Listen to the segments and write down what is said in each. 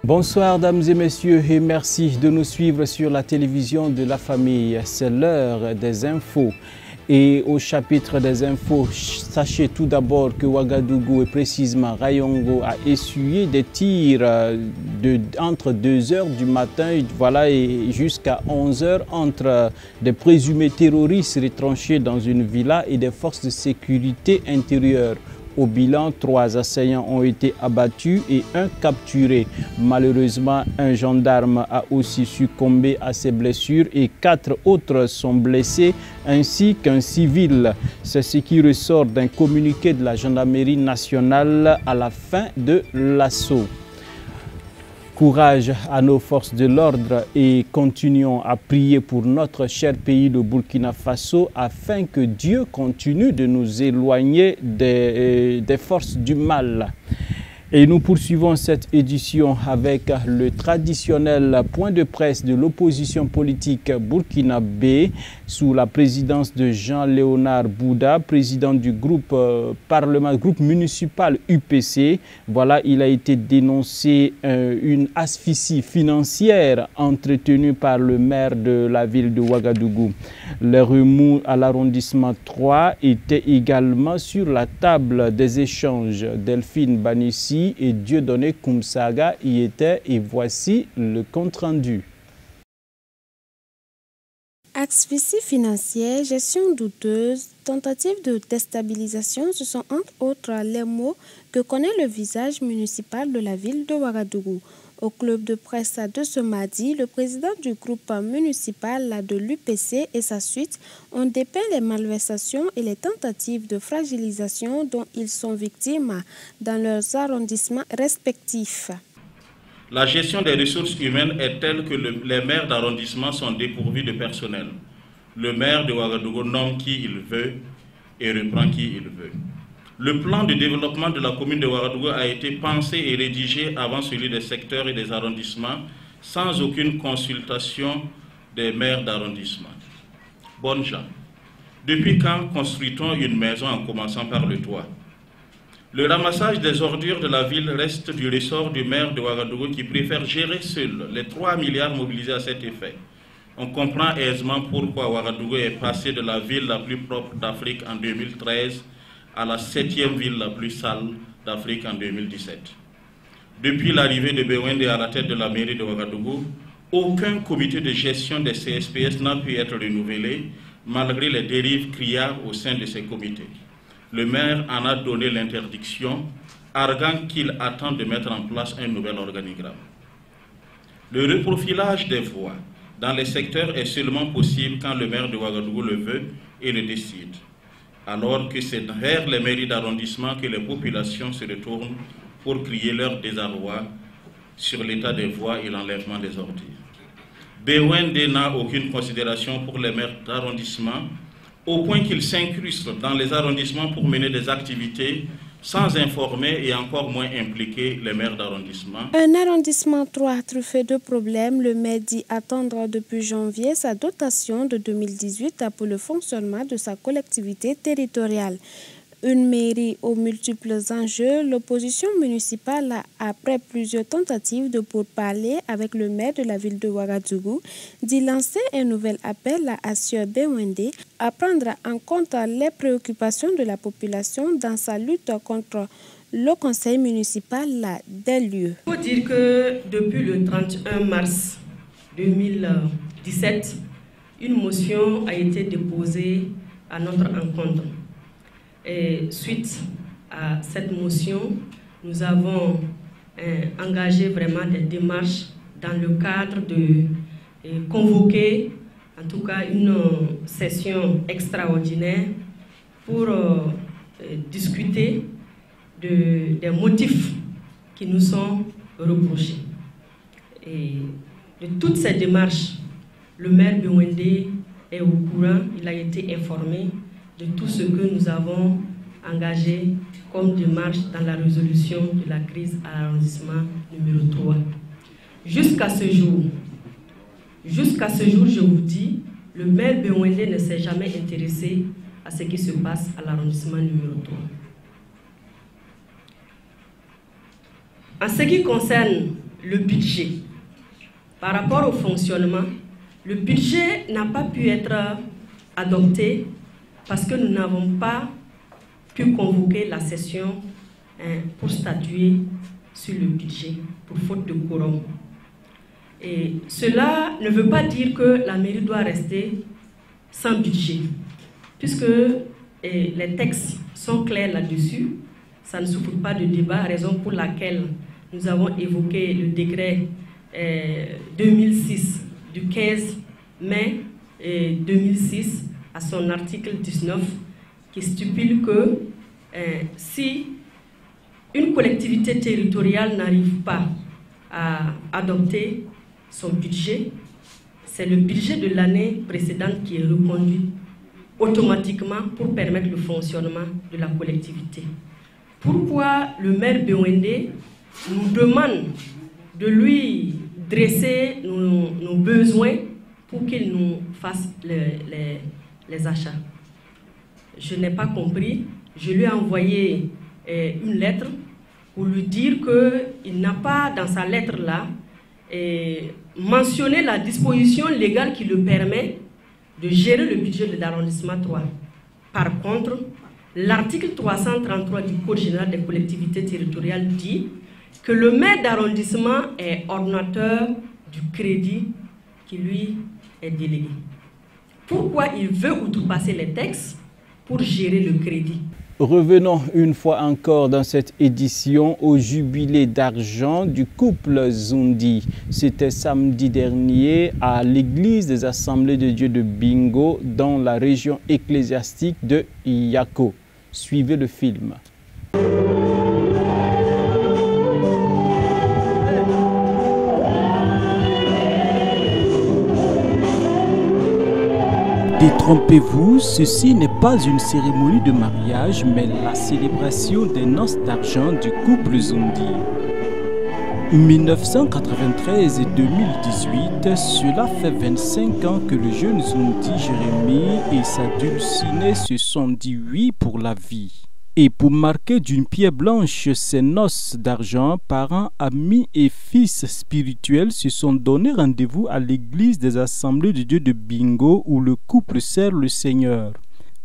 Bonsoir dames et messieurs et merci de nous suivre sur la télévision de la famille. C'est l'heure des infos. Et au chapitre des infos, sachez tout d'abord que Ouagadougou et précisément Rayongo a essuyé des tirs entre 2 h du matin et jusqu'à 11 h entre des présumés terroristes retranchés dans une villa et des forces de sécurité intérieure. Au bilan, 3 assaillants ont été abattus et 1 capturé. Malheureusement, un gendarme a aussi succombé à ses blessures et 4 autres sont blessés, ainsi qu'un civil. C'est ce qui ressort d'un communiqué de la gendarmerie nationale à la fin de l'assaut. Courage à nos forces de l'ordre et continuons à prier pour notre cher pays de Burkina Faso afin que Dieu continue de nous éloigner des forces du mal. Et nous poursuivons cette édition avec le traditionnel point de presse de l'opposition politique burkinabé sous la présidence de Jean-Léonard Bouda, président du groupe municipal UPC. Voilà, il a été dénoncé une asphyxie financière entretenue par le maire de la ville de Ouagadougou. Les remous à l'arrondissement 3 étaient également sur la table des échanges. Delphine Banissi et Dieudonné Koumsaga y étaient et voici le compte-rendu. Asphyxie financière, gestion douteuse, tentative de déstabilisation, ce sont entre autres les mots que connaît le visage municipal de la ville de Ouagadougou. Au club de presse de ce mardi, le président du groupe municipal de l'UPC et sa suite ont dépeint les malversations et les tentatives de fragilisation dont ils sont victimes dans leurs arrondissements respectifs. La gestion des ressources humaines est telle que les maires d'arrondissement sont dépourvus de personnel. Le maire de Ouagadougou nomme qui il veut et reprend qui il veut. Le plan de développement de la commune de Ouagadougou a été pensé et rédigé avant celui des secteurs et des arrondissements sans aucune consultation des maires d'arrondissement. Bonnes gens, depuis quand construit-on une maison en commençant par le toit? Le ramassage des ordures de la ville reste du ressort du maire de Ouagadougou qui préfère gérer seul les 3 milliards mobilisés à cet effet. On comprend aisément pourquoi Ouagadougou est passé de la ville la plus propre d'Afrique en 2013 à la 7e ville la plus sale d'Afrique en 2017. Depuis l'arrivée de Bewende à la tête de la mairie de Ouagadougou, aucun comité de gestion des CSPS n'a pu être renouvelé malgré les dérives criardes au sein de ces comités. Le maire en a donné l'interdiction, arguant qu'il attend de mettre en place un nouvel organigramme. Le reprofilage des voies dans les secteurs est seulement possible quand le maire de Ouagadougou le veut et le décide, alors que c'est vers les mairies d'arrondissement que les populations se retournent pour crier leur désarroi sur l'état des voies et l'enlèvement des ordures. Bewende n'a aucune considération pour les maires d'arrondissement, au point qu'il s'incruste dans les arrondissements pour mener des activités sans informer et encore moins impliquer les maires d'arrondissement. Un arrondissement 3 truffé de problèmes, le maire dit attendre depuis janvier sa dotation de 2018 pour le fonctionnement de sa collectivité territoriale. Une mairie aux multiples enjeux, l'opposition municipale, après plusieurs tentatives de pourparlers avec le maire de la ville de Ouagadougou, dit lancer un nouvel appel à Sieur Bewende à prendre en compte les préoccupations de la population dans sa lutte contre le conseil municipal des lieux. Il faut dire que depuis le 31 mars 2017, une motion a été déposée à notre encontre. Et suite à cette motion, nous avons engagé vraiment des démarches dans le cadre de convoquer en tout cas une session extraordinaire pour discuter des motifs qui nous sont reprochés. Et de toutes ces démarches, le maire Bewende est au courant, il a été informé de tout ce que nous avons engagé comme démarche dans la résolution de la crise à l'arrondissement numéro 3. Jusqu'à ce jour, je vous dis, le maire Bewende ne s'est jamais intéressé à ce qui se passe à l'arrondissement numéro 3. En ce qui concerne le budget. Par rapport au fonctionnement, le budget n'a pas pu être adopté parce que nous n'avons pas pu convoquer la session pour statuer sur le budget, pour faute de quorum. Et cela ne veut pas dire que la mairie doit rester sans budget, puisque les textes sont clairs là-dessus, ça ne souffre pas de débat, raison pour laquelle nous avons évoqué le décret 2006 du 15 mai 2006 à son article 19 qui stipule que si une collectivité territoriale n'arrive pas à adopter son budget, c'est le budget de l'année précédente qui est reconduit automatiquement pour permettre le fonctionnement de la collectivité. Pourquoi le maire Bewende nous demande de lui dresser nos besoins pour qu'il nous fasse les achats? Je n'ai pas compris. Je lui ai envoyé une lettre pour lui dire qu'il n'a pas, dans sa lettre-là, mentionné la disposition légale qui le permet de gérer le budget de l'arrondissement 3. Par contre, l'article 333 du Code général des collectivités territoriales dit que le maire d'arrondissement est ordonnateur du crédit qui lui est délégué. Pourquoi il veut outrepasser les textes pour gérer le crédit? Revenons une fois encore dans cette édition au jubilé d'argent du couple Zundi. C'était samedi dernier à l'église des Assemblées de Dieu de Bingo dans la région ecclésiastique de Yako. Suivez le film. Détrompez-vous, ceci n'est pas une cérémonie de mariage, mais la célébration des noces d'argent du couple Zundi. 1993 et 2018, cela fait 25 ans que le jeune Zundi Jérémie et sa dulcinée se sont dit oui pour la vie. Et pour marquer d'une pierre blanche ces noces d'argent, parents, amis et fils spirituels se sont donné rendez-vous à l'église des Assemblées de Dieu de Bingo où le couple sert le Seigneur.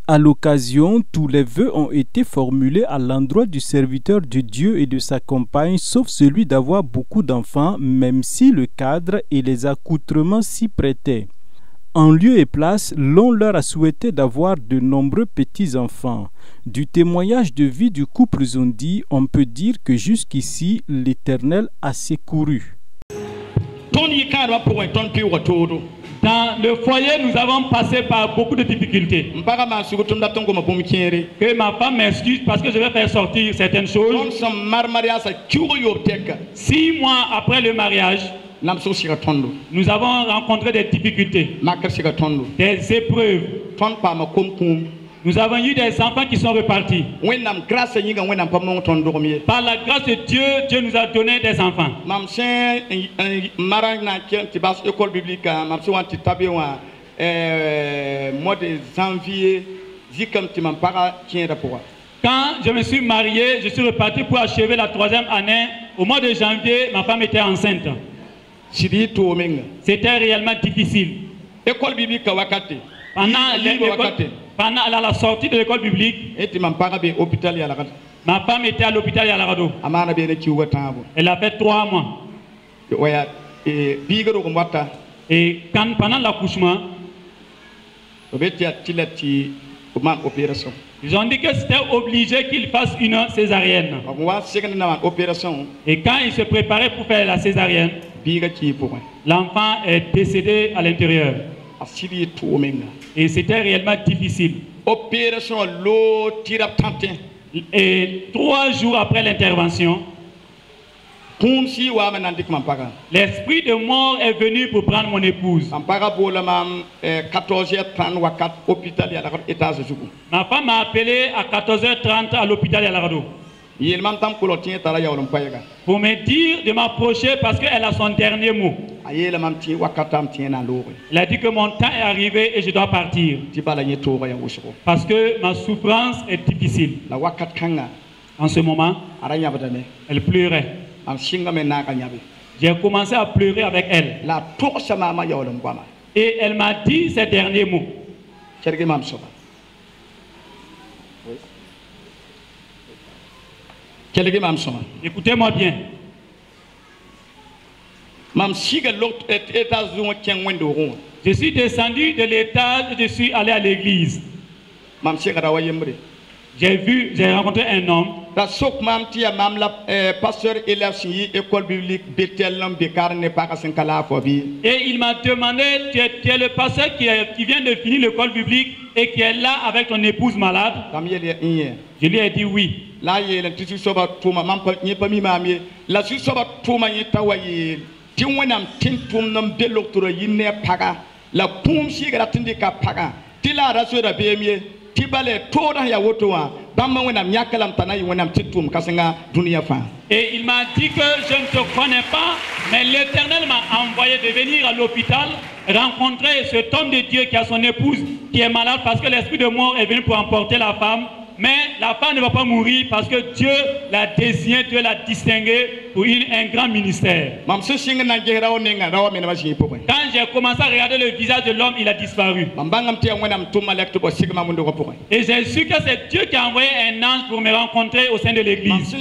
À l'occasion, tous les vœux ont été formulés à l'endroit du serviteur de Dieu et de sa compagne, sauf celui d'avoir beaucoup d'enfants, même si le cadre et les accoutrements s'y prêtaient. En lieu et place, l'on leur a souhaité d'avoir de nombreux petits-enfants. Du témoignage de vie du couple Zundi, on peut dire que jusqu'ici, l'Éternel a secouru. Dans le foyer, nous avons passé par beaucoup de difficultés. Que ma femme m'excuse parce que je vais faire sortir certaines choses. 6 mois après le mariage, nous avons rencontré des difficultés, des épreuves. Nous avons eu des enfants qui sont repartis. Par la grâce de Dieu, Dieu nous a donné des enfants. Mois de janvier, quand je me suis marié, je suis reparti pour achever la 3e année. Au mois de janvier, ma femme était enceinte. C'était réellement difficile. Pendant la sortie de l'école biblique, ma femme était à l'hôpital Yalarado. Elle a fait 3 mois. Et pendant l'accouchement, ils ont dit que c'était obligé qu'il fasse une césarienne. Et quand il se préparait pour faire la césarienne, l'enfant est décédé à l'intérieur. Et c'était réellement difficile. Et 3 jours après l'intervention, l'esprit de mort est venu pour prendre mon épouse. Ma femme m'a appelé à 14h30 à l'hôpital Yalarado pour me dire de m'approcher parce qu'elle a son dernier mot. Elle a dit que mon temps est arrivé et je dois partir parce que ma souffrance est difficile. En ce moment, elle pleurait. J'ai commencé à pleurer avec elle. Et elle m'a dit ces derniers mots. Écoutez-moi bien. Je suis descendu de l'étage et je suis allé à l'église. J'ai rencontré un homme. Et il m'a demandé, tu es le pasteur qui vient de finir l'école biblique et qui est là avec ton épouse malade? Je lui ai dit oui. Et il m'a dit que je ne te connais pas, mais l'Éternel m'a envoyé de venir à l'hôpital rencontrer cet homme de Dieu qui a son épouse qui est malade parce que l'esprit de mort est venu pour emporter la femme. Mais la femme ne va pas mourir parce que Dieu l'a désigné, Dieu l'a distingué pour un grand ministère. Quand j'ai commencé à regarder le visage de l'homme, il a disparu. Et j'ai su que c'est Dieu qui a envoyé un ange pour me rencontrer au sein de l'église.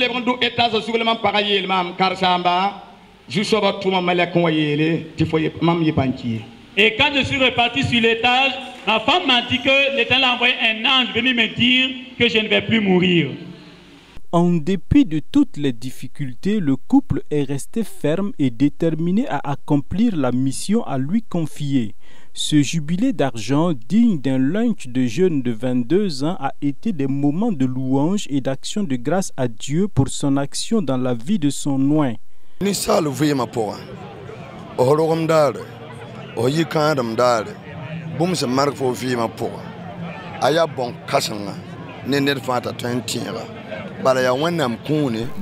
Et quand je suis reparti sur l'étage, ma femme m'a dit que l'Éternel a envoyé un ange venu me dire que je ne vais plus mourir. En dépit de toutes les difficultés, le couple est resté ferme et déterminé à accomplir la mission à lui confiée. Ce jubilé d'argent, digne d'un lunch de jeunes de 22 ans, a été des moments de louange et d'action de grâce à Dieu pour son action dans la vie de son oint.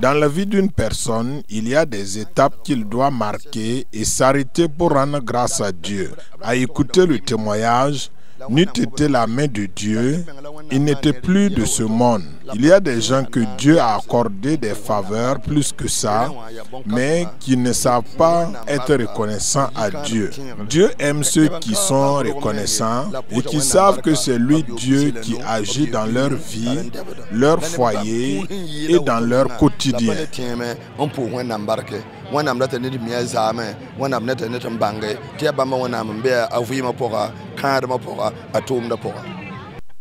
Dans la vie d'une personne, il y a des étapes qu'il doit marquer et s'arrêter pour rendre grâce à Dieu. À écouter le témoignage, n'eût été la main de Dieu, il n'était plus de ce monde. Il y a des gens que Dieu a accordé des faveurs plus que ça, mais qui ne savent pas être reconnaissants à Dieu. Dieu aime ceux qui sont reconnaissants et qui savent que c'est lui Dieu qui agit dans leur vie, leur foyer et dans leur quotidien.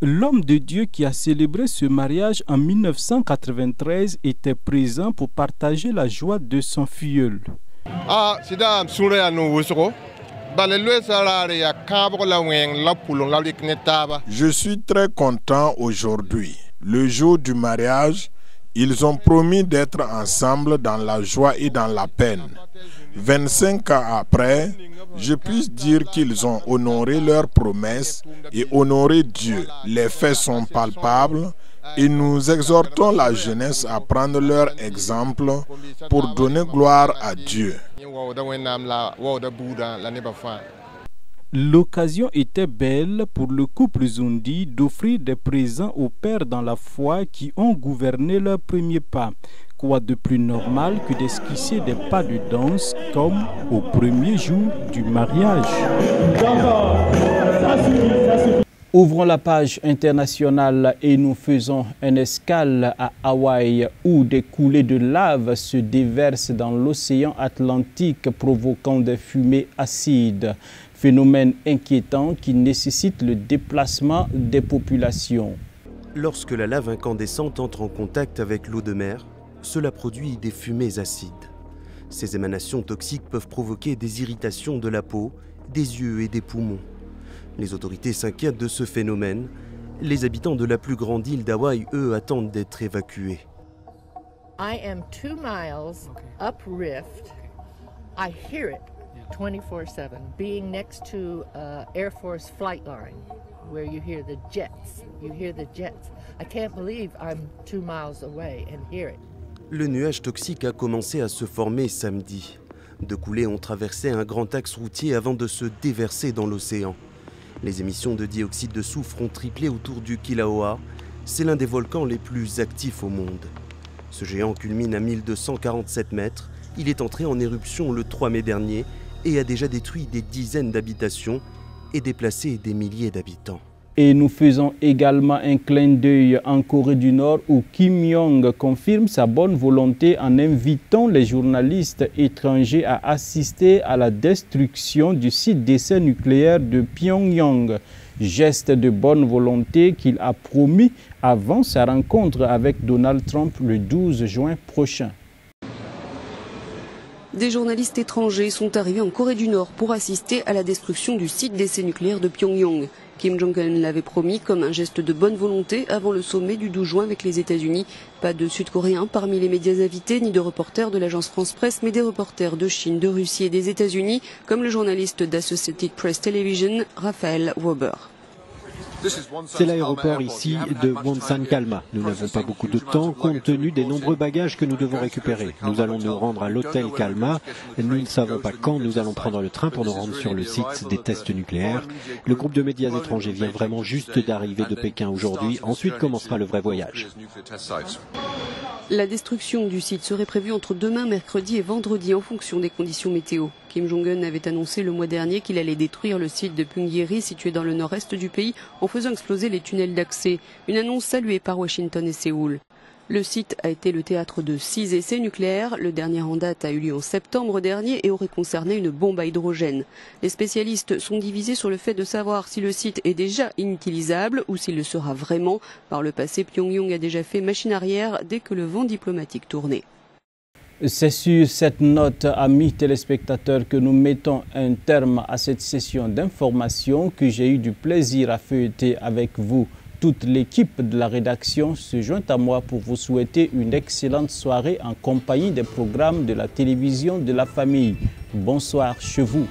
L'homme de Dieu qui a célébré ce mariage en 1993 était présent pour partager la joie de son filleul. Je suis très content aujourd'hui. Le jour du mariage, ils ont promis d'être ensemble dans la joie et dans la peine. 25 ans après, je puis dire qu'ils ont honoré leurs promesses et honoré Dieu. Les faits sont palpables et nous exhortons la jeunesse à prendre leur exemple pour donner gloire à Dieu. L'occasion était belle pour le couple Zundi d'offrir des présents aux pères dans la foi qui ont gouverné leur premier pas. Quoi de plus normal que d'esquisser des pas de danse comme au premier jour du mariage. Ouvrons la page internationale et nous faisons une escale à Hawaï où des coulées de lave se déversent dans l'océan Atlantique provoquant des fumées acides. Phénomène inquiétant qui nécessite le déplacement des populations. Lorsque la lave incandescente entre en contact avec l'eau de mer, cela produit des fumées acides. Ces émanations toxiques peuvent provoquer des irritations de la peau, des yeux et des poumons. Les autorités s'inquiètent de ce phénomène. Les habitants de la plus grande île d'Hawaï, eux, attendent d'être évacués. I am 2 miles up Rift. I hear it 24/7, being next to Air Force flight line, where you hear the jets. I can't believe I'm 2 miles away and hear it. Le nuage toxique a commencé à se former samedi. Deux coulées ont traversé un grand axe routier avant de se déverser dans l'océan. Les émissions de dioxyde de soufre ont triplé autour du Kilauea. C'est l'un des volcans les plus actifs au monde. Ce géant culmine à 1247 mètres. Il est entré en éruption le 3 mai dernier et a déjà détruit des dizaines d'habitations et déplacé des milliers d'habitants. Et nous faisons également un clin d'œil en Corée du Nord où Kim Jong confirme sa bonne volonté en invitant les journalistes étrangers à assister à la destruction du site d'essai nucléaire de Pyongyang. Geste de bonne volonté qu'il a promis avant sa rencontre avec Donald Trump le 12 juin prochain. Des journalistes étrangers sont arrivés en Corée du Nord pour assister à la destruction du site d'essai nucléaire de Pyongyang. Kim Jong-un l'avait promis comme un geste de bonne volonté avant le sommet du 12 juin avec les États-Unis. Pas de Sud-Coréens parmi les médias invités, ni de reporters de l'agence France-Presse, mais des reporters de Chine, de Russie et des États-Unis, comme le journaliste d'Associated Press Television, Raphaël Weber. C'est l'aéroport ici de Wonsan Kalma. Nous n'avons pas beaucoup de temps compte tenu des nombreux bagages que nous devons récupérer. Nous allons nous rendre à l'hôtel Kalma. Nous ne savons pas quand nous allons prendre le train pour nous rendre sur le site des tests nucléaires. Le groupe de médias étrangers vient vraiment juste d'arriver de Pékin aujourd'hui. Ensuite commencera le vrai voyage. La destruction du site serait prévue entre demain, mercredi et vendredi en fonction des conditions météo. Kim Jong-un avait annoncé le mois dernier qu'il allait détruire le site de Punggye-ri situé dans le nord-est du pays en faisant exploser les tunnels d'accès. Une annonce saluée par Washington et Séoul. Le site a été le théâtre de 6 essais nucléaires. Le dernier en date a eu lieu en septembre dernier et aurait concerné une bombe à hydrogène. Les spécialistes sont divisés sur le fait de savoir si le site est déjà inutilisable ou s'il le sera vraiment. Par le passé, Pyongyang a déjà fait machine arrière dès que le vent diplomatique tournait. C'est sur cette note, amis téléspectateurs, que nous mettons un terme à cette session d'information que j'ai eu du plaisir à feuilleter avec vous. Toute l'équipe de la rédaction se joint à moi pour vous souhaiter une excellente soirée en compagnie des programmes de la télévision de la famille. Bonsoir chez vous.